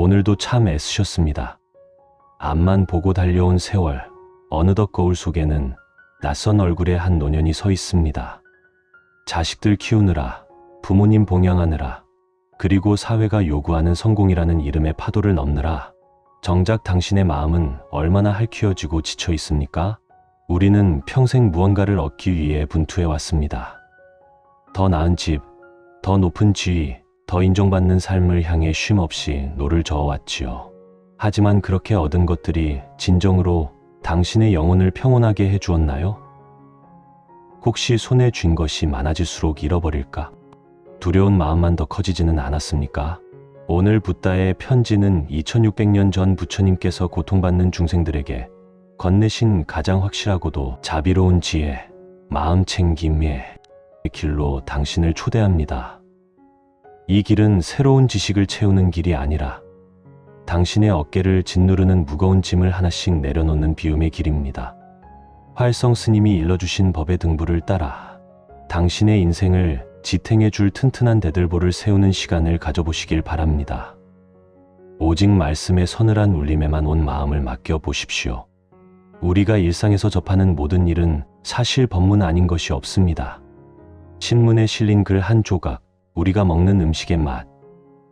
오늘도 참 애쓰셨습니다. 앞만 보고 달려온 세월, 어느덧 거울 속에는 낯선 얼굴의 한 노년이 서 있습니다. 자식들 키우느라, 부모님 봉양하느라, 그리고 사회가 요구하는 성공이라는 이름의 파도를 넘느라 정작 당신의 마음은 얼마나 핥히어지고 지쳐 있습니까? 우리는 평생 무언가를 얻기 위해 분투해 왔습니다. 더 나은 집, 더 높은 지위, 더 인정받는 삶을 향해 쉼없이 노를 저어왔지요. 하지만 그렇게 얻은 것들이 진정으로 당신의 영혼을 평온하게 해주었나요? 혹시 손에 쥔 것이 많아질수록 잃어버릴까? 두려운 마음만 더 커지지는 않았습니까? 오늘 붓다의 편지는 2600년 전 부처님께서 고통받는 중생들에게 건네신 가장 확실하고도 자비로운 지혜, 마음 챙김의 길로 당신을 초대합니다. 이 길은 새로운 지식을 채우는 길이 아니라 당신의 어깨를 짓누르는 무거운 짐을 하나씩 내려놓는 비움의 길입니다. 활성 스님이 일러주신 법의 등불을 따라 당신의 인생을 지탱해 줄 튼튼한 대들보를 세우는 시간을 가져보시길 바랍니다. 오직 말씀의 서늘한 울림에만 온 마음을 맡겨 보십시오. 우리가 일상에서 접하는 모든 일은 사실 법문 아닌 것이 없습니다. 신문에 실린 글 한 조각, 우리가 먹는 음식의 맛,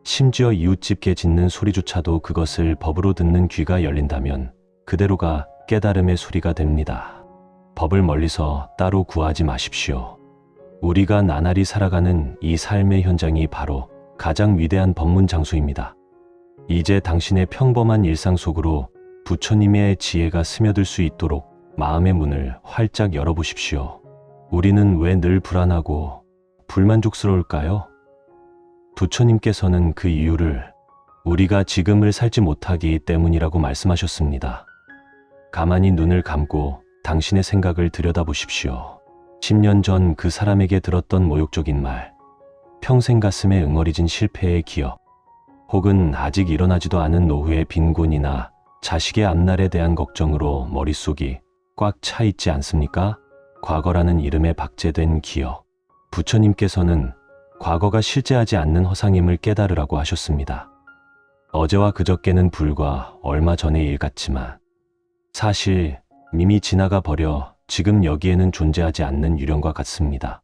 심지어 이웃집게 짖는 소리조차도 그것을 법으로 듣는 귀가 열린다면 그대로가 깨달음의 소리가 됩니다. 법을 멀리서 따로 구하지 마십시오. 우리가 나날이 살아가는 이 삶의 현장이 바로 가장 위대한 법문 장소입니다. 이제 당신의 평범한 일상 속으로 부처님의 지혜가 스며들 수 있도록 마음의 문을 활짝 열어보십시오. 우리는 왜 늘 불안하고 불만족스러울까요? 부처님께서는 그 이유를 우리가 지금을 살지 못하기 때문이라고 말씀하셨습니다. 가만히 눈을 감고 당신의 생각을 들여다보십시오. 10년 전 그 사람에게 들었던 모욕적인 말, 평생 가슴에 응어리진 실패의 기억, 혹은 아직 일어나지도 않은 노후의 빈곤이나 자식의 앞날에 대한 걱정으로 머릿속이 꽉 차 있지 않습니까? 과거라는 이름에 박제된 기억. 부처님께서는 과거가 실제하지 않는 허상임을 깨달으라고 하셨습니다. 어제와 그저께는 불과 얼마 전의 일 같지만 사실 이미 지나가 버려 지금 여기에는 존재하지 않는 유령과 같습니다.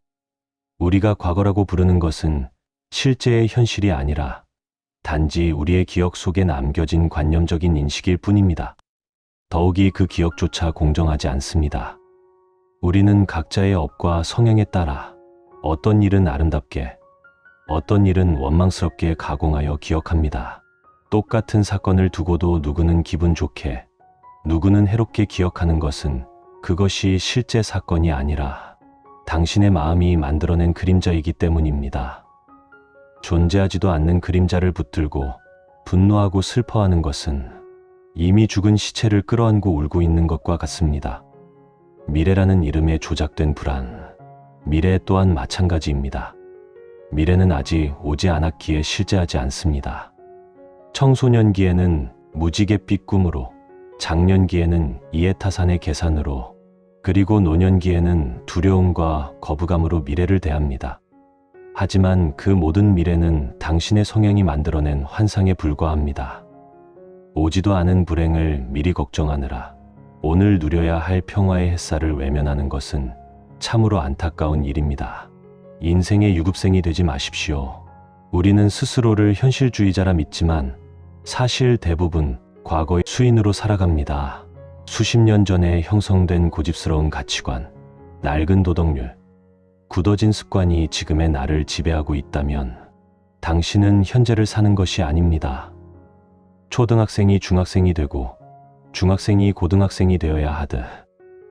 우리가 과거라고 부르는 것은 실제의 현실이 아니라 단지 우리의 기억 속에 남겨진 관념적인 인식일 뿐입니다. 더욱이 그 기억조차 공정하지 않습니다. 우리는 각자의 업과 성향에 따라 어떤 일은 아름답게, 어떤 일은 원망스럽게 가공하여 기억합니다. 똑같은 사건을 두고도 누구는 기분 좋게, 누구는 해롭게 기억하는 것은 그것이 실제 사건이 아니라 당신의 마음이 만들어낸 그림자이기 때문입니다. 존재하지도 않는 그림자를 붙들고 분노하고 슬퍼하는 것은 이미 죽은 시체를 끌어안고 울고 있는 것과 같습니다. 미래라는 이름에 조작된 불안, 미래 또한 마찬가지입니다. 미래는 아직 오지 않았기에 실제하지 않습니다. 청소년기에는 무지갯빛 꿈으로, 장년기에는 이해타산의 계산으로, 그리고 노년기에는 두려움과 거부감으로 미래를 대합니다. 하지만 그 모든 미래는 당신의 성향이 만들어낸 환상에 불과합니다. 오지도 않은 불행을 미리 걱정하느라 오늘 누려야 할 평화의 햇살을 외면하는 것은 참으로 안타까운 일입니다. 인생의 유급생이 되지 마십시오. 우리는 스스로를 현실주의자라 믿지만 사실 대부분 과거의 수인으로 살아갑니다. 수십 년 전에 형성된 고집스러운 가치관, 낡은 도덕률, 굳어진 습관이 지금의 나를 지배하고 있다면 당신은 현재를 사는 것이 아닙니다. 초등학생이 중학생이 되고 중학생이 고등학생이 되어야 하듯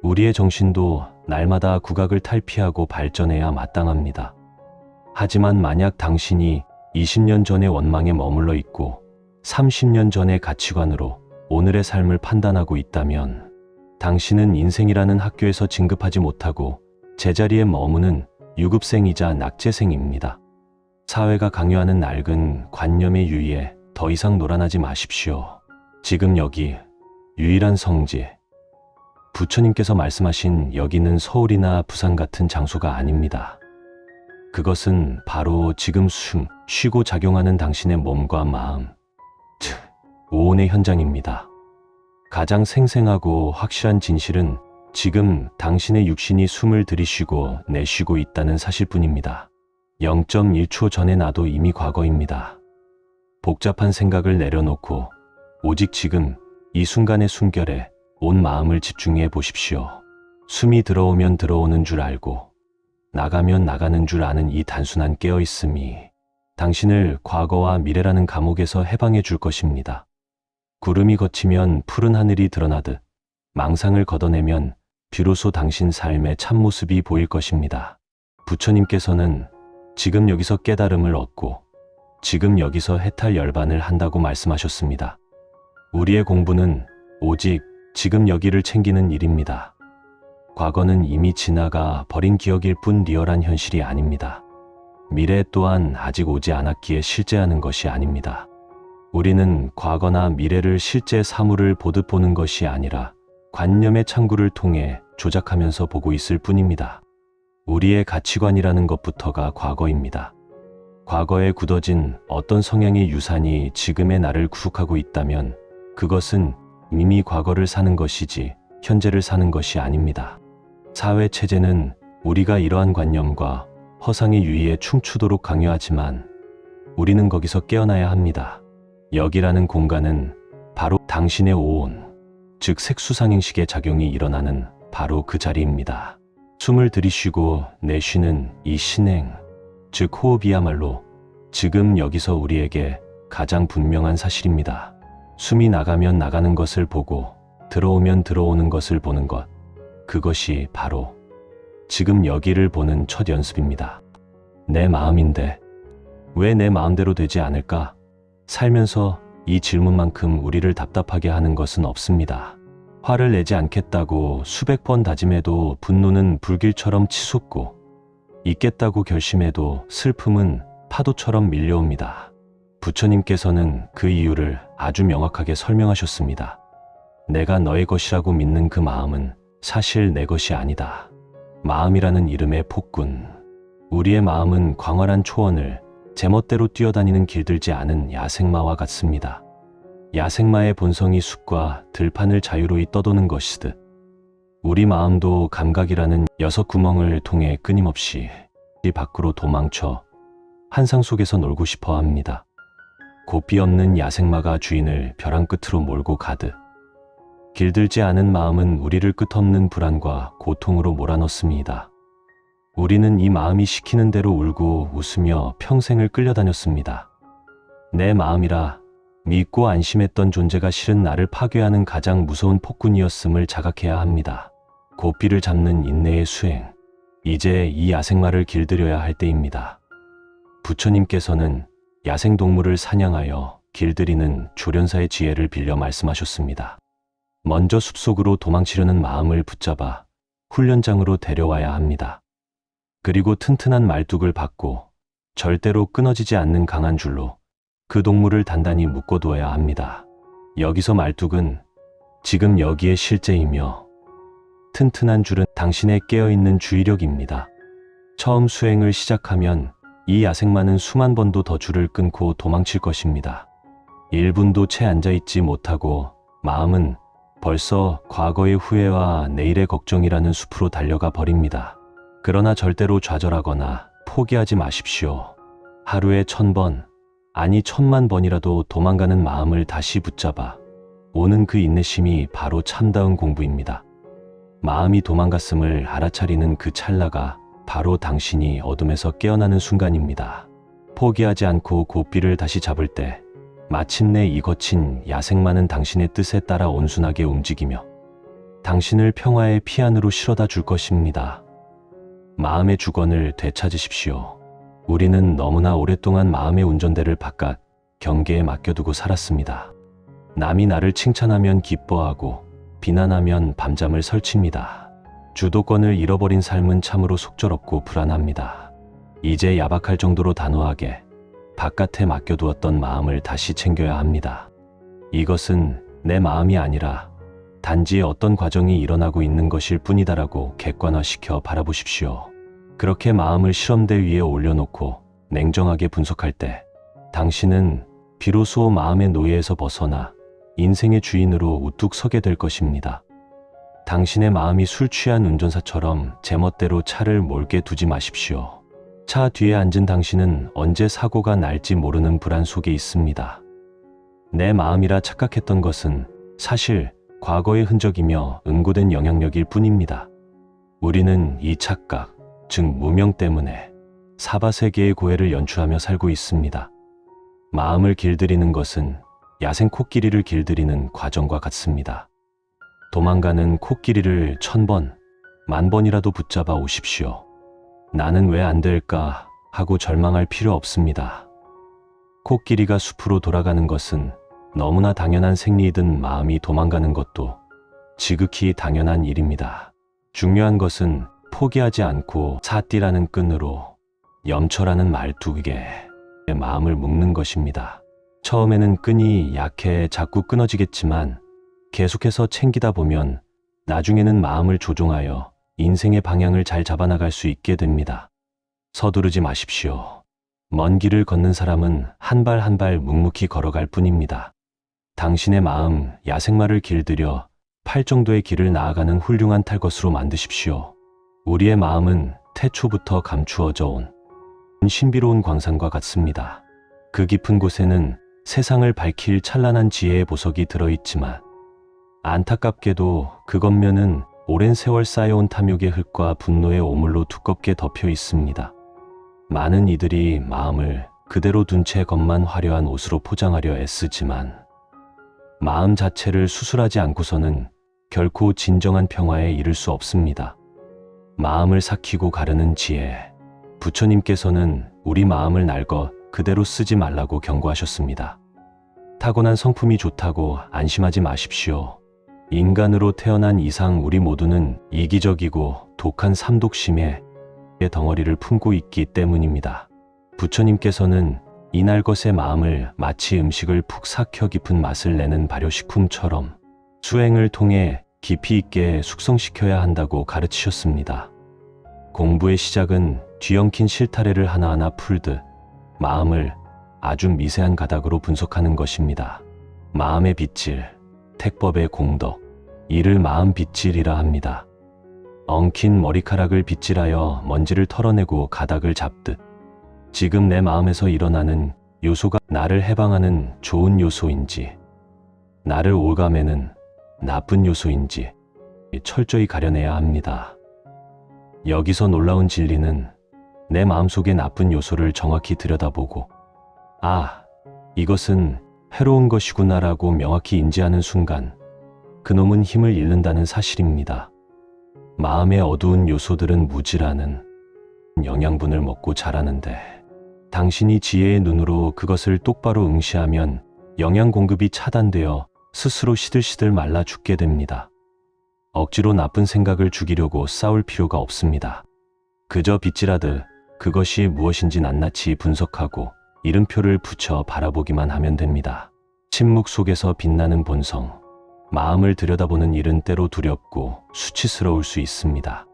우리의 정신도 날마다 국악을 탈피하고 발전해야 마땅합니다. 하지만 만약 당신이 20년 전의 원망에 머물러 있고 30년 전의 가치관으로 오늘의 삶을 판단하고 있다면 당신은 인생이라는 학교에서 진급하지 못하고 제자리에 머무는 유급생이자 낙제생입니다. 사회가 강요하는 낡은 관념의 유의에 더 이상 놀아나지 마십시오. 지금 여기 유일한 성지, 부처님께서 말씀하신 여기는 서울이나 부산 같은 장소가 아닙니다. 그것은 바로 지금 쉬고 작용하는 당신의 몸과 마음, 즉 오온의 현장입니다. 가장 생생하고 확실한 진실은 지금 당신의 육신이 숨을 들이쉬고 내쉬고 있다는 사실뿐입니다. 0.1초 전에 나도 이미 과거입니다. 복잡한 생각을 내려놓고 오직 지금 이 순간의 숨결에 온 마음을 집중해 보십시오. 숨이 들어오면 들어오는 줄 알고 나가면 나가는 줄 아는 이 단순한 깨어있음이 당신을 과거와 미래라는 감옥에서 해방해 줄 것입니다. 구름이 걷히면 푸른 하늘이 드러나듯 망상을 걷어내면 비로소 당신 삶의 참모습이 보일 것입니다. 부처님께서는 지금 여기서 깨달음을 얻고 지금 여기서 해탈 열반을 한다고 말씀하셨습니다. 우리의 공부는 오직 지금 여기를 챙기는 일입니다. 과거는 이미 지나가 버린 기억일 뿐 리얼한 현실이 아닙니다. 미래 또한 아직 오지 않았기에 실제하는 것이 아닙니다. 우리는 과거나 미래를 실제 사물을 보듯 보는 것이 아니라 관념의 창구를 통해 조작하면서 보고 있을 뿐입니다. 우리의 가치관이라는 것부터가 과거입니다. 과거에 굳어진 어떤 성향의 유산이 지금의 나를 구속하고 있다면 그것은 이미 과거를 사는 것이지 현재를 사는 것이 아닙니다. 사회 체제는 우리가 이러한 관념과 허상의 유의에 춤추도록 강요하지만 우리는 거기서 깨어나야 합니다. 여기라는 공간은 바로 당신의 오온, 즉 색수상행식의 작용이 일어나는 바로 그 자리입니다. 숨을 들이쉬고 내쉬는 이 신행, 즉 호흡이야말로 지금 여기서 우리에게 가장 분명한 사실입니다. 숨이 나가면 나가는 것을 보고 들어오면 들어오는 것을 보는 것, 그것이 바로 지금 여기를 보는 첫 연습입니다. 내 마음인데 왜 내 마음대로 되지 않을까? 살면서 이 질문만큼 우리를 답답하게 하는 것은 없습니다. 화를 내지 않겠다고 수백 번 다짐해도 분노는 불길처럼 치솟고 잊겠다고 결심해도 슬픔은 파도처럼 밀려옵니다. 부처님께서는 그 이유를 아주 명확하게 설명하셨습니다. 내가 너의 것이라고 믿는 그 마음은 사실 내 것이 아니다. 마음이라는 이름의 폭군. 우리의 마음은 광활한 초원을 제멋대로 뛰어다니는 길들지 않은 야생마와 같습니다. 야생마의 본성이 숲과 들판을 자유로이 떠도는 것이듯 우리 마음도 감각이라는 6구멍을 통해 끊임없이 이 밖으로 도망쳐 환상 속에서 놀고 싶어 합니다. 고삐 없는 야생마가 주인을 벼랑 끝으로 몰고 가듯 길들지 않은 마음은 우리를 끝없는 불안과 고통으로 몰아넣습니다. 우리는 이 마음이 시키는 대로 울고 웃으며 평생을 끌려다녔습니다. 내 마음이라 믿고 안심했던 존재가 실은 나를 파괴하는 가장 무서운 폭군이었음을 자각해야 합니다. 고삐를 잡는 인내의 수행, 이제 이 야생마를 길들여야 할 때입니다. 부처님께서는 야생동물을 사냥하여 길들이는 조련사의 지혜를 빌려 말씀하셨습니다. 먼저 숲속으로 도망치려는 마음을 붙잡아 훈련장으로 데려와야 합니다. 그리고 튼튼한 말뚝을 받고 절대로 끊어지지 않는 강한 줄로 그 동물을 단단히 묶어두어야 합니다. 여기서 말뚝은 지금 여기의 실제이며 튼튼한 줄은 당신의 깨어있는 주의력입니다. 처음 수행을 시작하면 이 야생마는 수만 번도 더 줄을 끊고 도망칠 것입니다. 1분도 채 앉아있지 못하고 마음은 벌써 과거의 후회와 내일의 걱정이라는 숲으로 달려가 버립니다. 그러나 절대로 좌절하거나 포기하지 마십시오. 하루에 1000번, 아니 1000만 번이라도 도망가는 마음을 다시 붙잡아 오는 그 인내심이 바로 참다운 공부입니다. 마음이 도망갔음을 알아차리는 그 찰나가 바로 당신이 어둠에서 깨어나는 순간입니다. 포기하지 않고 고삐를 다시 잡을 때 마침내 이 거친 야생마는 당신의 뜻에 따라 온순하게 움직이며 당신을 평화의 피안으로 실어다 줄 것입니다. 마음의 주권을 되찾으십시오. 우리는 너무나 오랫동안 마음의 운전대를 바깥 경계에 맡겨두고 살았습니다. 남이 나를 칭찬하면 기뻐하고 비난하면 밤잠을 설칩니다. 주도권을 잃어버린 삶은 참으로 속절없고 불안합니다. 이제 야박할 정도로 단호하게 바깥에 맡겨두었던 마음을 다시 챙겨야 합니다. 이것은 내 마음이 아니라 단지 어떤 과정이 일어나고 있는 것일 뿐이다라고 객관화시켜 바라보십시오. 그렇게 마음을 실험대 위에 올려놓고 냉정하게 분석할 때 당신은 비로소 마음의 노예에서 벗어나 인생의 주인으로 우뚝 서게 될 것입니다. 당신의 마음이 술 취한 운전사처럼 제멋대로 차를 몰게 두지 마십시오. 차 뒤에 앉은 당신은 언제 사고가 날지 모르는 불안 속에 있습니다. 내 마음이라 착각했던 것은 사실 과거의 흔적이며 응고된 영향력일 뿐입니다. 우리는 이 착각, 즉 무명 때문에 사바세계의 고해를 연출하며 살고 있습니다. 마음을 길들이는 것은 야생 코끼리를 길들이는 과정과 같습니다. 도망가는 코끼리를 1000번, 10,000번이라도 붙잡아 오십시오. 나는 왜 안 될까 하고 절망할 필요 없습니다. 코끼리가 숲으로 돌아가는 것은 너무나 당연한 생리이든 마음이 도망가는 것도 지극히 당연한 일입니다. 중요한 것은 포기하지 않고 사띠라는 끈으로 염초라는 말뚝에 마음을 묶는 것입니다. 처음에는 끈이 약해 자꾸 끊어지겠지만 계속해서 챙기다 보면 나중에는 마음을 조종하여 인생의 방향을 잘 잡아나갈 수 있게 됩니다. 서두르지 마십시오. 먼 길을 걷는 사람은 한 발 한 발 묵묵히 걸어갈 뿐입니다. 당신의 마음 야생마를 길들여 팔 정도의 길을 나아가는 훌륭한 탈것으로 만드십시오. 우리의 마음은 태초부터 감추어져 온 신비로운 광산과 같습니다. 그 깊은 곳에는 세상을 밝힐 찬란한 지혜의 보석이 들어있지만 안타깝게도 그 겉면은 오랜 세월 쌓여온 탐욕의 흙과 분노의 오물로 두껍게 덮여 있습니다. 많은 이들이 마음을 그대로 둔 채 겉만 화려한 옷으로 포장하려 애쓰지만 마음 자체를 수술하지 않고서는 결코 진정한 평화에 이를 수 없습니다. 마음을 삭히고 가르는 지혜. 부처님께서는 우리 마음을 날 것 그대로 쓰지 말라고 경고하셨습니다. 타고난 성품이 좋다고 안심하지 마십시오. 인간으로 태어난 이상 우리 모두는 이기적이고 독한 삼독심의 덩어리를 품고 있기 때문입니다. 부처님께서는 이날 것의 마음을 마치 음식을 푹 삭혀 깊은 맛을 내는 발효식품처럼 수행을 통해 깊이 있게 숙성시켜야 한다고 가르치셨습니다. 공부의 시작은 뒤엉킨 실타래를 하나하나 풀듯 마음을 아주 미세한 가닥으로 분석하는 것입니다. 마음의 빗질, 택법의 공덕, 이를 마음 빗질이라 합니다. 엉킨 머리카락을 빗질하여 먼지를 털어내고 가닥을 잡듯 지금 내 마음에서 일어나는 요소가 나를 해방하는 좋은 요소인지 나를 올가매는 나쁜 요소인지 철저히 가려내야 합니다. 여기서 놀라운 진리는 내 마음속의 나쁜 요소를 정확히 들여다보고 아, 이것은 해로운 것이구나라고 명확히 인지하는 순간 그놈은 힘을 잃는다는 사실입니다. 마음의 어두운 요소들은 무지라는 영양분을 먹고 자라는데 당신이 지혜의 눈으로 그것을 똑바로 응시하면 영양 공급이 차단되어 스스로 시들시들 말라 죽게 됩니다. 억지로 나쁜 생각을 죽이려고 싸울 필요가 없습니다. 그저 빗질하듯 그것이 무엇인지 낱낱이 분석하고 이름표를 붙여 바라보기만 하면 됩니다. 침묵 속에서 빛나는 본성, 마음을 들여다보는 일은 때로 두렵고 수치스러울 수 있습니다.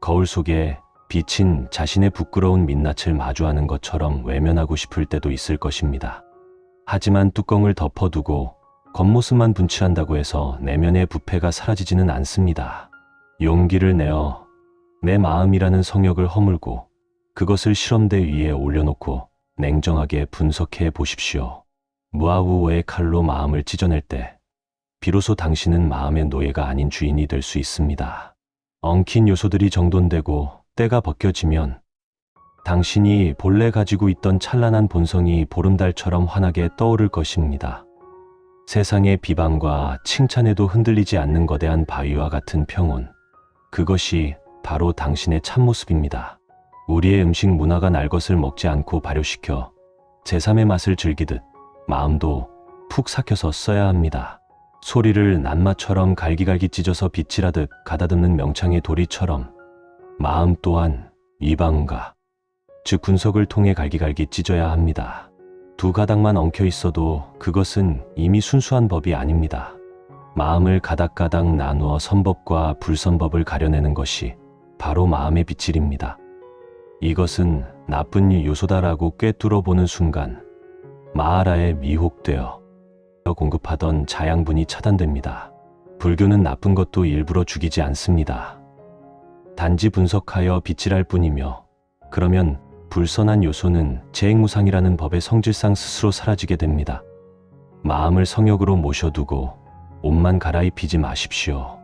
거울 속에 비친 자신의 부끄러운 민낯을 마주하는 것처럼 외면하고 싶을 때도 있을 것입니다. 하지만 뚜껑을 덮어두고 겉모습만 분칠한다고 해서 내면의 부패가 사라지지는 않습니다. 용기를 내어 내 마음이라는 성역을 허물고 그것을 실험대 위에 올려놓고 냉정하게 분석해 보십시오. 무아우어의 칼로 마음을 찢어낼 때 비로소 당신은 마음의 노예가 아닌 주인이 될 수 있습니다. 엉킨 요소들이 정돈되고 때가 벗겨지면 당신이 본래 가지고 있던 찬란한 본성이 보름달처럼 환하게 떠오를 것입니다. 세상의 비방과 칭찬에도 흔들리지 않는 거대한 바위와 같은 평온, 그것이 바로 당신의 참모습입니다. 우리의 음식 문화가 날 것을 먹지 않고 발효시켜 제3의 맛을 즐기듯 마음도 푹 삭혀서 써야 합니다. 소리를 낱마처럼 갈기갈기 찢어서 빗질하듯 가다듬는 명창의 도리처럼 마음 또한 위방과 즉 분석을 통해 갈기갈기 찢어야 합니다. 두 가닥만 엉켜 있어도 그것은 이미 순수한 법이 아닙니다. 마음을 가닥가닥 나누어 선법과 불선법을 가려내는 것이 바로 마음의 빗질입니다. 이것은 나쁜 요소다라고 꿰뚫어 보는 순간 마하라에 미혹되어 공급하던 자양분이 차단됩니다. 불교는 나쁜 것도 일부러 죽이지 않습니다. 단지 분석하여 빗질할 뿐이며, 그러면 불선한 요소는 재행무상이라는 법의 성질상 스스로 사라지게 됩니다. 마음을 성역으로 모셔두고 옷만 갈아입히지 마십시오.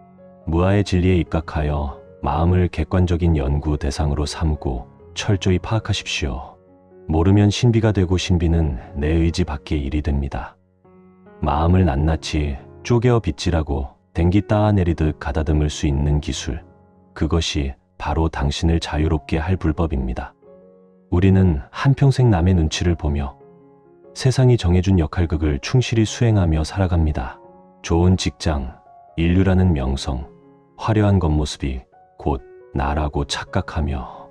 무아의 진리에 입각하여 마음을 객관적인 연구 대상으로 삼고 철저히 파악하십시오. 모르면 신비가 되고 신비는 내 의지 밖의 일이 됩니다. 마음을 낱낱이 쪼개어 빗질하고 댕기 따아내리듯 가다듬을 수 있는 기술, 그것이 바로 당신을 자유롭게 할 불법입니다. 우리는 한평생 남의 눈치를 보며 세상이 정해준 역할극을 충실히 수행하며 살아갑니다. 좋은 직장, 인류라는 명성, 화려한 겉모습이 곧 나라고 착각하며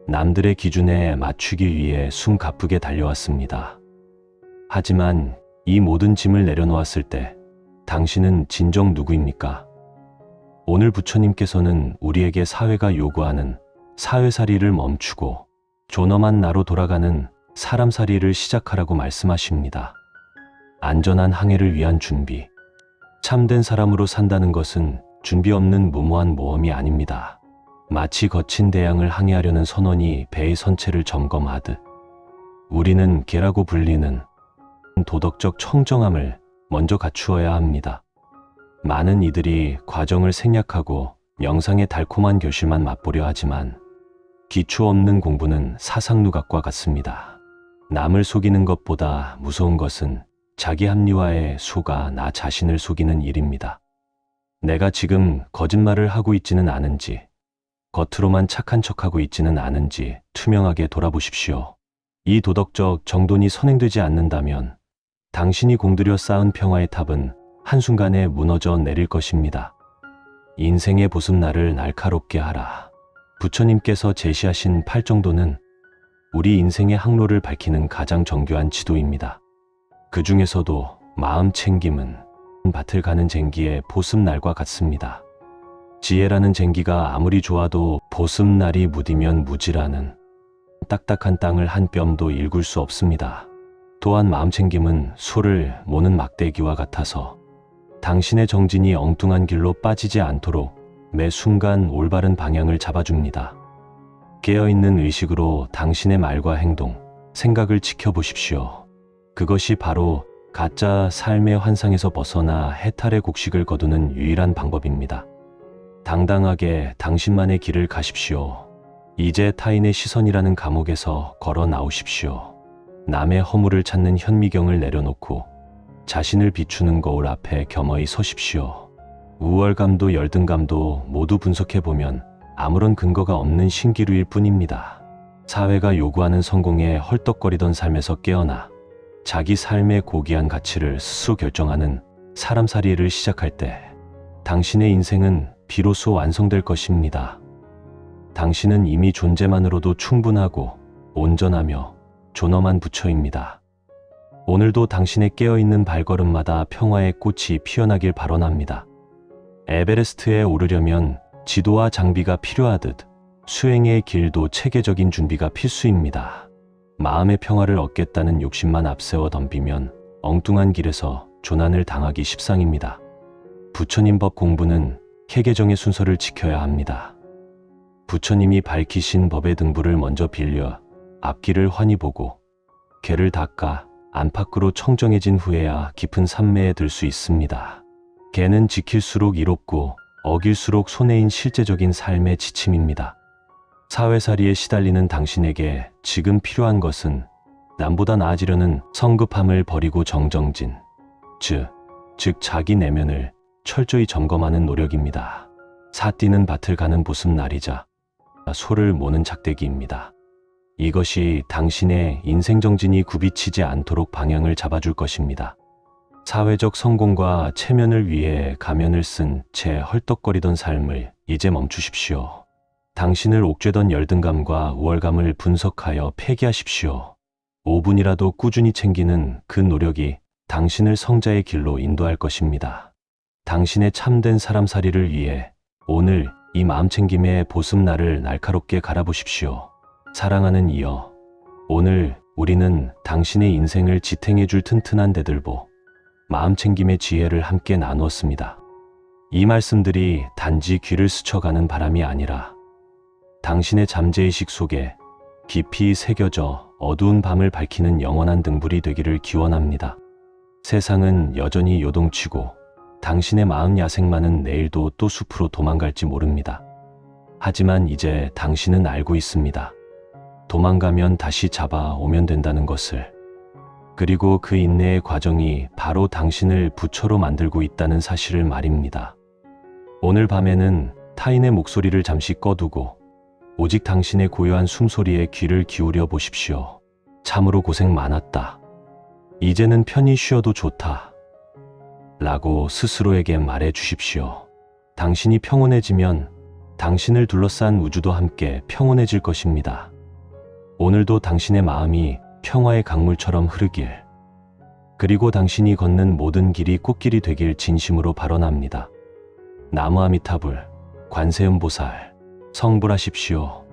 남들의 기준에 맞추기 위해 숨가쁘게 달려왔습니다. 하지만 이 모든 짐을 내려놓았을 때 당신은 진정 누구입니까? 오늘 부처님께서는 우리에게 사회가 요구하는 사회살이를 멈추고 존엄한 나로 돌아가는 사람살이를 시작하라고 말씀하십니다. 안전한 항해를 위한 준비. 참된 사람으로 산다는 것은 준비 없는 무모한 모험이 아닙니다. 마치 거친 대양을 항해하려는 선원이 배의 선체를 점검하듯 우리는 개라고 불리는 도덕적 청정함을 먼저 갖추어야 합니다. 많은 이들이 과정을 생략하고 명상의 달콤한 교실만 맛보려 하지만 기초 없는 공부는 사상누각과 같습니다. 남을 속이는 것보다 무서운 것은 자기 합리화에 속아 나 자신을 속이는 일입니다. 내가 지금 거짓말을 하고 있지는 않은지, 겉으로만 착한 척하고 있지는 않은지 투명하게 돌아보십시오. 이 도덕적 정돈이 선행되지 않는다면 당신이 공들여 쌓은 평화의 탑은 한순간에 무너져 내릴 것입니다. 인생의 보습날을 날카롭게 하라. 부처님께서 제시하신 팔정도는 우리 인생의 항로를 밝히는 가장 정교한 지도입니다. 그 중에서도 마음 챙김은 밭을 가는 쟁기의 보습날과 같습니다. 지혜라는 쟁기가 아무리 좋아도 보습날이 무디면 무지라는 딱딱한 땅을 한 뼘도 일굴 수 없습니다. 또한 마음 챙김은 소를 모는 막대기와 같아서 당신의 정진이 엉뚱한 길로 빠지지 않도록 매 순간 올바른 방향을 잡아줍니다. 깨어있는 의식으로 당신의 말과 행동, 생각을 지켜보십시오. 그것이 바로 가짜 삶의 환상에서 벗어나 해탈의 곡식을 거두는 유일한 방법입니다. 당당하게 당신만의 길을 가십시오. 이제 타인의 시선이라는 감옥에서 걸어 나오십시오. 남의 허물을 찾는 현미경을 내려놓고 자신을 비추는 거울 앞에 겸허히 서십시오. 우월감도 열등감도 모두 분석해보면 아무런 근거가 없는 신기루일 뿐입니다. 사회가 요구하는 성공에 헐떡거리던 삶에서 깨어나 자기 삶의 고귀한 가치를 스스로 결정하는 사람살이를 시작할 때 당신의 인생은 비로소 완성될 것입니다. 당신은 이미 존재만으로도 충분하고 온전하며 존엄한 부처입니다. 오늘도 당신의 깨어있는 발걸음마다 평화의 꽃이 피어나길 발언합니다. 에베레스트에 오르려면 지도와 장비가 필요하듯 수행의 길도 체계적인 준비가 필수입니다. 마음의 평화를 얻겠다는 욕심만 앞세워 덤비면 엉뚱한 길에서 조난을 당하기 십상입니다. 부처님 법 공부는 회계정의 순서를 지켜야 합니다. 부처님이 밝히신 법의 등부를 먼저 빌려 앞길을 환히 보고 개를 닦아 안팎으로 청정해진 후에야 깊은 산매에 들 수 있습니다. 개는 지킬수록 이롭고 어길수록 손해인 실제적인 삶의 지침입니다. 사회살이에 시달리는 당신에게 지금 필요한 것은 남보다 나아지려는 성급함을 버리고 정정진, 즉 자기 내면을 철저히 점검하는 노력입니다. 사띠는 밭을 가는 보습날이자 소를 모는 작대기입니다. 이것이 당신의 인생 정진이 굽이치지 않도록 방향을 잡아줄 것입니다. 사회적 성공과 체면을 위해 가면을 쓴 채 헐떡거리던 삶을 이제 멈추십시오. 당신을 옥죄던 열등감과 우월감을 분석하여 폐기하십시오. 5분이라도 꾸준히 챙기는 그 노력이 당신을 성자의 길로 인도할 것입니다. 당신의 참된 사람살이를 위해 오늘 이 마음챙김의 보습날을 날카롭게 갈아보십시오. 사랑하는 이여, 오늘 우리는 당신의 인생을 지탱해줄 튼튼한 대들보, 마음챙김의 지혜를 함께 나누었습니다. 이 말씀들이 단지 귀를 스쳐가는 바람이 아니라 당신의 잠재의식 속에 깊이 새겨져 어두운 밤을 밝히는 영원한 등불이 되기를 기원합니다. 세상은 여전히 요동치고 당신의 마음 야생마는 내일도 또 숲으로 도망갈지 모릅니다. 하지만 이제 당신은 알고 있습니다. 도망가면 다시 잡아오면 된다는 것을. 그리고 그 인내의 과정이 바로 당신을 부처로 만들고 있다는 사실을 말입니다. 오늘 밤에는 타인의 목소리를 잠시 꺼두고 오직 당신의 고요한 숨소리에 귀를 기울여 보십시오. 참으로 고생 많았다. 이제는 편히 쉬어도 좋다. 라고 스스로에게 말해 주십시오. 당신이 평온해지면 당신을 둘러싼 우주도 함께 평온해질 것입니다. 오늘도 당신의 마음이 평화의 강물처럼 흐르길, 그리고 당신이 걷는 모든 길이 꽃길이 되길 진심으로 발언합니다. 나무아미타불, 관세음보살, 성불하십시오.